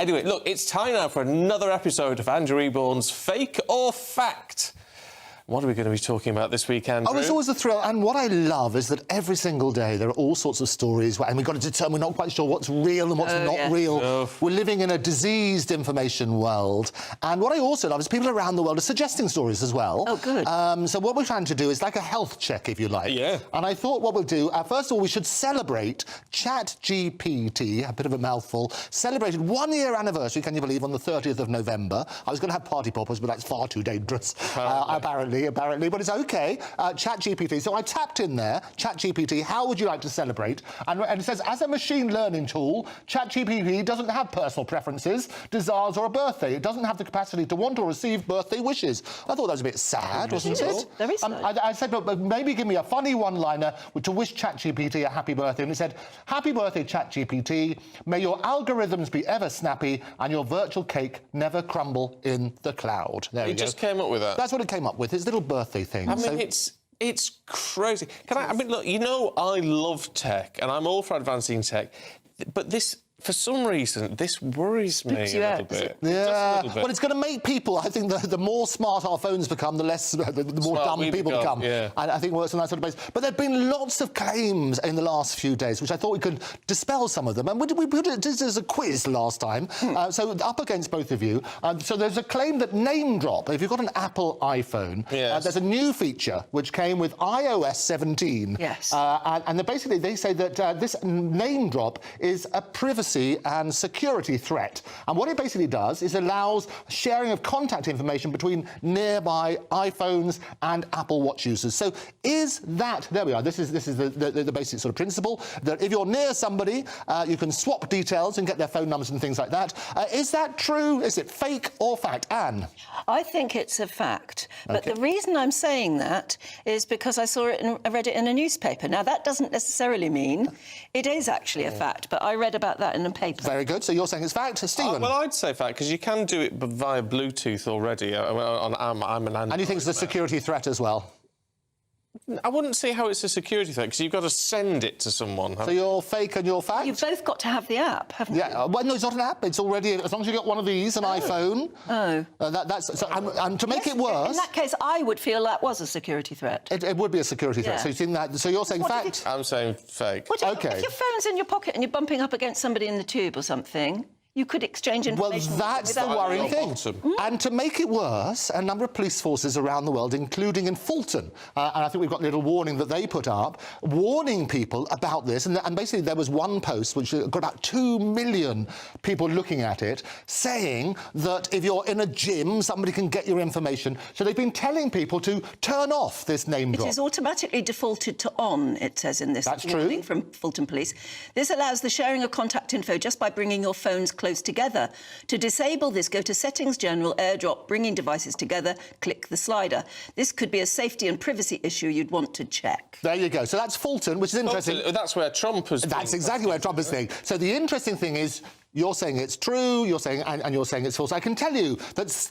Anyway, look, it's time now for another episode of Andrew Eborn's Fake or Fact. What are we going to be talking about this week, Andrew? Oh, it's always a thrill. And what I love is that every single day there are all sorts of stories, and we've got to determine, we're not quite sure what's real and what's not real. Oh. We're living in a diseased information world. And what I also love is people around the world are suggesting stories as well. Oh, good. So what we're trying to do is like a health check, if you like. Yeah. And I thought what we'll do, first of all, we should celebrate ChatGPT, a bit of a mouthful, celebrated 1 year anniversary, can you believe, on the 30th of November. I was going to have party poppers, but that's far too dangerous, apparently, but it's OK. ChatGPT. So I tapped in there, ChatGPT, how would you like to celebrate? And it says, as a machine learning tool, ChatGPT doesn't have personal preferences, desires or a birthday. It doesn't have the capacity to want or receive birthday wishes. I thought that was a bit sad, wasn't it? Very sad. I said, but maybe give me a funny one-liner to wish ChatGPT a happy birthday. And it said, happy birthday, ChatGPT. May your algorithms be ever snappy and your virtual cake never crumble in the cloud. There we go. He just came up with that. That's what it came up with, his little birthday thing. I mean, it's crazy. I mean, look, you know, I love tech, and I'm all for advancing tech, but this, for some reason, this worries me a little bit. Yeah, well, it's going to make people, I think, the more smart our phones become, the less, the more dumb people become. Yeah. And I think works on that sort of basis. But there have been lots of claims in the last few days, which I thought we could dispel some of them. And we put it as a quiz last time, so up against both of you. So there's a claim that NameDrop, if you've got an Apple iPhone, there's a new feature which came with iOS 17. Yes. And basically they say that this NameDrop is a privacy and security threat. And what it basically does is allows sharing of contact information between nearby iPhones and Apple Watch users. So is that, there we are, this is the basic sort of principle, that if you're near somebody, you can swap details and get their phone numbers and things like that. Is that true? Is it fake or fact? Anne? I think it's a fact. But the reason I'm saying that is because I saw it and I read it in a newspaper. Now, that doesn't necessarily mean it is actually a fact, but I read about that in a paper. Very good. So you're saying it's fact. Stephen? Well, I'd say fact, because you can do it via Bluetooth already. I'm an Android. And you think it's a security threat as well? I wouldn't say how it's a security threat, because you've got to send it to someone. So you're fake and you're fact? You've both got to have the app, haven't you? Yeah, well, no, it's not an app. It's already, as long as you've got one of these, an iPhone. Oh. And to make it worse... In that case, I would feel that was a security threat. It would be a security threat. Yeah. So you're saying fact? I'm saying fake. If your phone's in your pocket and you're bumping up against somebody in the tube or something, you could exchange information. Well, that's the worrying thing. And to make it worse, a number of police forces around the world, including in Fulton, and I think we've got a little warning that they put up, warning people about this. And basically there was one post which got about 2 million people looking at it, saying that if you're in a gym, somebody can get your information. So they've been telling people to turn off this NameDrop. It is automatically defaulted to on, it says in this warning from Fulton Police. This allows the sharing of contact info just by bringing your phones close together. To disable this, go to Settings, General, AirDrop, Bringing Devices Together, click the slider. This could be a safety and privacy issue you'd want to check. There you go. So that's Fulton, which is interesting. That's where Trump has been. That's exactly where Trump is being. So the interesting thing is, you're saying it's true, you're saying, and you're saying it's false. I can tell you that,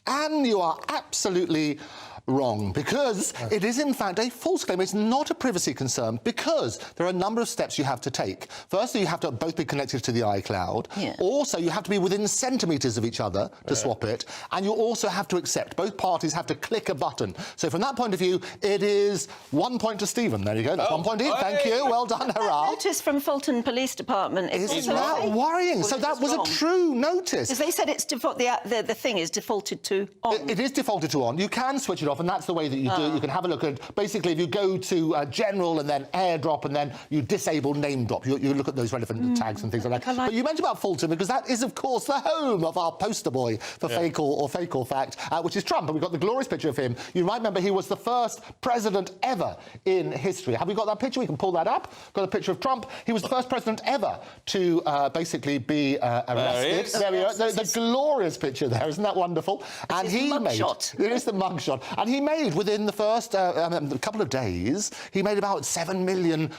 Anne, you are absolutely wrong, because it is in fact a false claim. It's not a privacy concern, because there are a number of steps you have to take. Firstly, you have to both be connected to the iCloud. Yeah. Also, you have to be within centimetres of each other to swap it, and you also have to accept. Both parties have to click a button. So from that point of view, it is 1 point to Stephen. There you go. That's 1 point in. Thank you. Well done. Hurrah. Notice from Fulton Police Department. Isn't that worrying? Well, so that was a true notice. Because they said it's the thing is defaulted to on. It is defaulted to on. You can switch it off, and that's the way that you do it. You can have a look at, basically, if you go to General and then AirDrop and then you disable NameDrop, you look at those relevant tags and things like that. But you mentioned about Fulton, because that is, of course, the home of our poster boy for fake or fact, which is Trump. And we've got the glorious picture of him. You might remember he was the first president ever in history. Have we got that picture? We can pull that up. Got a picture of Trump. He was the first president ever to basically be arrested. There we are. The glorious picture there. Isn't that wonderful? And he made... It is the mugshot. And he made, within the first couple of days, he made about $7 million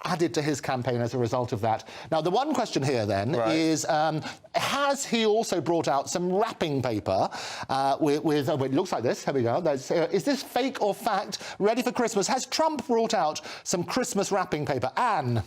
added to his campaign as a result of that. Now, the one question here, then, is has he also brought out some wrapping paper with it looks like this. Here we go. Is this fake or fact? Ready for Christmas. Has Trump brought out some Christmas wrapping paper? Anne?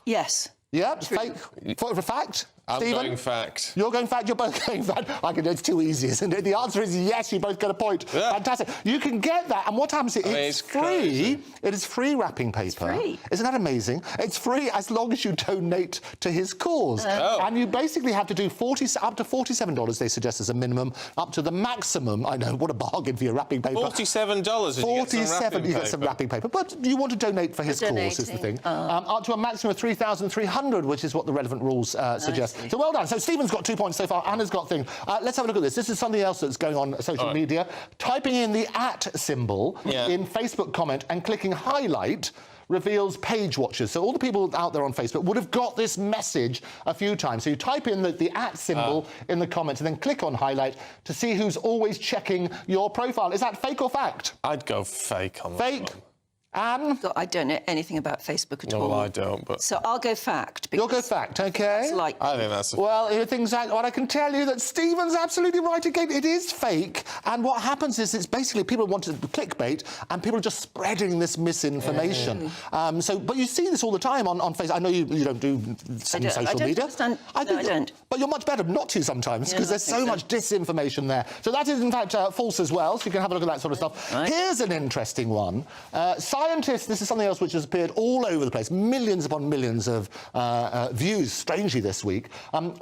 Yes. Yeah, fake. For fact? I'm Stephen? going fact. You're going fact, you're both going fact. It's too easy, isn't it? The answer is yes, you both get a point. Yeah. Fantastic. You can get that, and what happens is it's free. Crazy. It is free wrapping paper. It's free. Isn't that amazing? It's free as long as you donate to his cause. And you basically have to do up to $47, they suggest, as a minimum, up to the maximum. I know, what a bargain for your wrapping paper. $47 $47, you get some wrapping paper. But you want to donate for his cause, is the thing. Up to a maximum of 3,300, which is what the relevant rules suggest. So well done. So Stephen's got 2 points so far. Anna's got things. Let's have a look at this. This is something else that's going on social media. Typing in the @ symbol in Facebook comment and clicking highlight reveals page watchers. So all the people out there on Facebook would have got this message a few times. So you type in the @ symbol in the comments and then click on highlight to see who's always checking your profile. Is that fake or fact? I'd go fake on that Fake. one. Anne? I don't know anything about Facebook at all. No, I don't, but... So I'll go fact. You'll go fact, OK? It's like... I think that's... Well, what I can tell you that Stephen's absolutely right again. It is fake. And what happens is it's basically people want to clickbait and people are just spreading this misinformation. But you see this all the time on Facebook. I know you don't do some social media. Understand. I don't. But you're much better not to sometimes because there's so much disinformation there. So that is, in fact, false as well. So you can have a look at that sort of stuff. Right. Here's an interesting one. Scientists, this is something else which has appeared all over the place, millions upon millions of views, strangely, this week.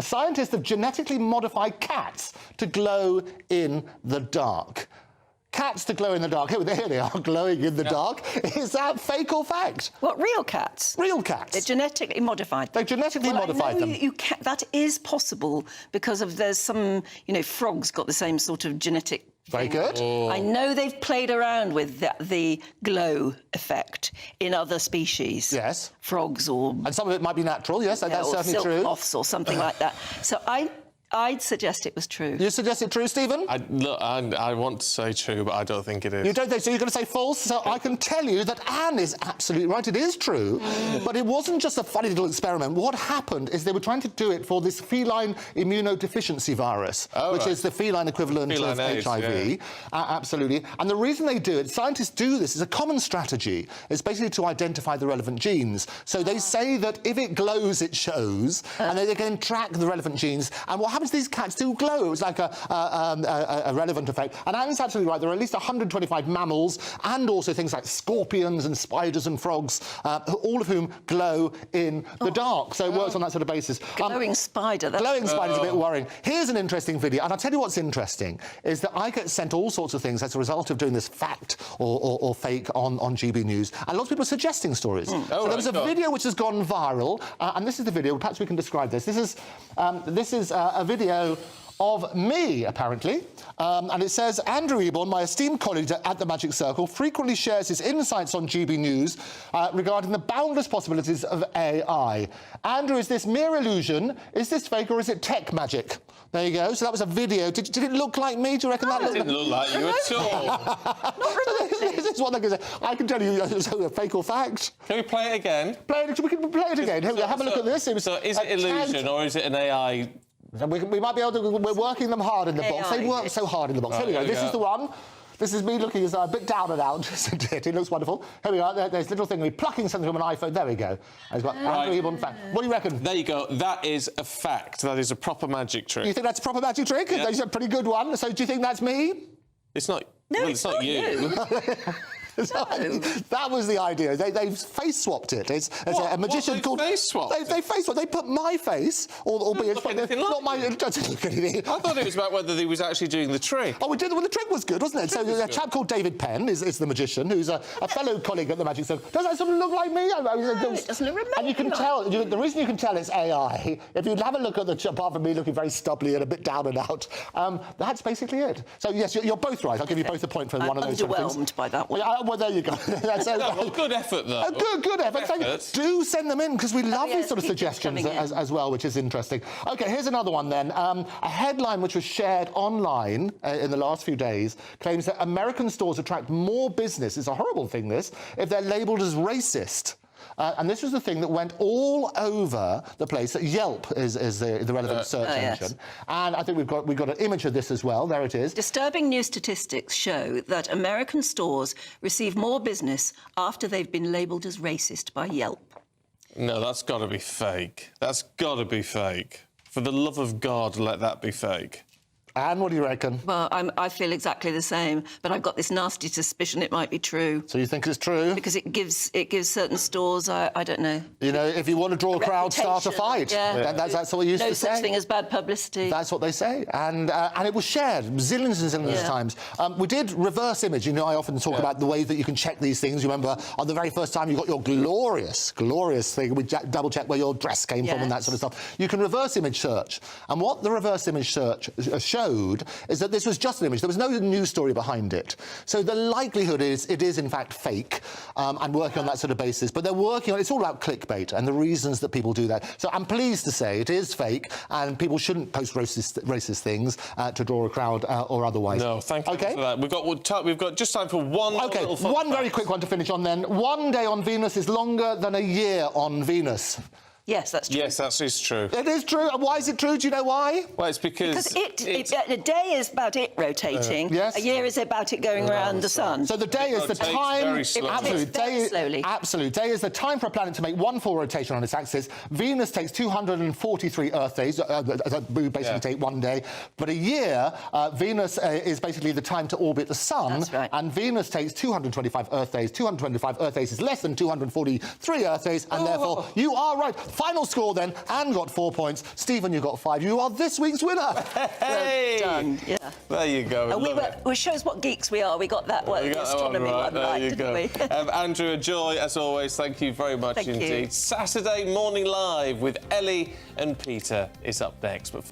Scientists have genetically modified cats to glow in the dark. Cats to glow in the dark. Here they are, glowing in the dark. Is that fake or fact? What, real cats? Real cats. They're genetically modified. They've genetically modified them. That is possible because there's some, frogs got the same sort of genetic... Very good. I know they've played around with the glow effect in other species. Yes. Frogs or... And some of it might be natural, yes, that's certainly true. Or silk moths or something like that. So I'd suggest it was true. You suggest it true, Stephen? I want to say true, but I don't think it is. You don't think so? You're going to say false? So I can tell you that Anne is absolutely right. It is true. But it wasn't just a funny little experiment. What happened is they were trying to do it for this feline immunodeficiency virus, which is the feline equivalent of AIDS, HIV. Absolutely. And the reason they do it, scientists do this, is a common strategy. It's basically to identify the relevant genes. So they say that if it glows, it shows, and they can track the relevant genes. And what happens, these cats do glow. It's like a relevant effect. And Anne's absolutely right. There are at least 125 mammals and also things like scorpions and spiders and frogs, all of whom glow in the dark. So it works on that sort of basis. Glowing spider. Glowing spider's a bit worrying. Here's an interesting video, and I'll tell you what's interesting, is that I get sent all sorts of things as a result of doing this fact or fake on GB News, and lots of people are suggesting stories. So there was a video which has gone viral, and this is the video. Perhaps we can describe this. This is a video of me, apparently. And it says, Andrew Eborn, my esteemed colleague at the Magic Circle, frequently shares his insights on GB News regarding the boundless possibilities of AI. Andrew, is this mere illusion? Is this fake or is it tech magic? There you go. So that was a video. Did it look like me? Do you reckon that looked It didn't look like you at all. This is what they're going to say. I can tell you fake or fact. Can we play it again? We can play it again. Here we go. Have a look at this. So is it illusion or is it an AI... We might be able to... We're working them hard in the box. They work so hard in the box. Here we go. This is the one. This is me looking as a bit down and out, isn't it? It looks wonderful. Here we are. There's a little thing. We're plucking something from an iPhone. There we go. I've got Andrew Eborn fact. What do you reckon? There you go. That is a fact. That is a proper magic trick. You think that's a proper magic trick? Yeah. That's a pretty good one. So do you think that's me? It's not... No, well, it's not you. That was the idea. They've face swapped it. It's a magician called. Face swapped. They face swapped. They put my face, albeit look anything like not my. It doesn't look anything. I thought it was about whether he was actually doing the trick. Oh, we did. Well, the trick was good, wasn't it? So a chap called David Penn is the magician, who's a fellow colleague at the Magic Circle. Does that sort of look like me? No, it doesn't look And you can tell. The reason you can tell it's AI, if you have a look at the apart from me looking very stubbly and a bit down and out, that's basically it. So yes, you're both right. I'll give you both a point for one of those sort of things. Underwhelmed by that one. Well, there you go. Well, good effort, though. Good effort. Thank you. Do send them in, because we love these sort of suggestions as well, which is interesting. OK, here's another one then. A headline which was shared online in the last few days claims that American stores attract more business. It's a horrible thing, this, if they're labelled as racist. And this was the thing that went all over the place. Yelp is the relevant search engine. And I think we've got an image of this as well. There it is. Disturbing new statistics show that American stores receive more business after they've been labelled as racist by Yelp. No, that's got to be fake. That's got to be fake. For the love of God, let that be fake. Anne, what do you reckon? Well, I feel exactly the same, but I've got this nasty suspicion it might be true. So you think it's true? Because it gives certain stores, I don't know. You know, if you want to draw a crowd, start a fight. Yeah. That's what we used to say. No such thing as bad publicity. That's what they say. And it was shared zillions and zillions of times. We did reverse image. You know, I often talk about the way that you can check these things. You remember on the very first time you got your glorious thing, we double-check where your dress came from and that sort of stuff. You can reverse image search. And what the reverse image search showed is that this was just an image. There was no news story behind it. So the likelihood is it is, in fact, fake and working on that sort of basis. But they're working on... It's all about clickbait and the reasons that people do that. So I'm pleased to say it is fake and people shouldn't post racist things to draw a crowd or otherwise. No, thank you for that. We've got just time for one little fun one very fact. quick one to finish on then. 1 day on Venus is longer than a year on Venus. Yes, that's true. Yes, that is true. It is true. And why is it true? Do you know why? Well, it's because... a day is about it rotating. Yes. A year is about it going around the sun. So the day is the rotates time... very slowly. Absolute. Very slowly. Absolute. Day is the time for a planet to make one full rotation on its axis. Venus takes 243 Earth days. We basically take 1 day. But a year, Venus is basically the time to orbit the sun. That's right. And Venus takes 225 Earth days. 225 Earth days is less than 243 Earth days. And therefore, you are right. Final score then. Anne got 4 points. Stephen, you got 5. You are this week's winner. Hey! Done, yeah. There you go. It shows what geeks we are. We got that one, the astronomy one right, didn't we? Andrew, a joy, as always. Thank you very much indeed. You. Saturday Morning Live with Ellie and Peter is up next. But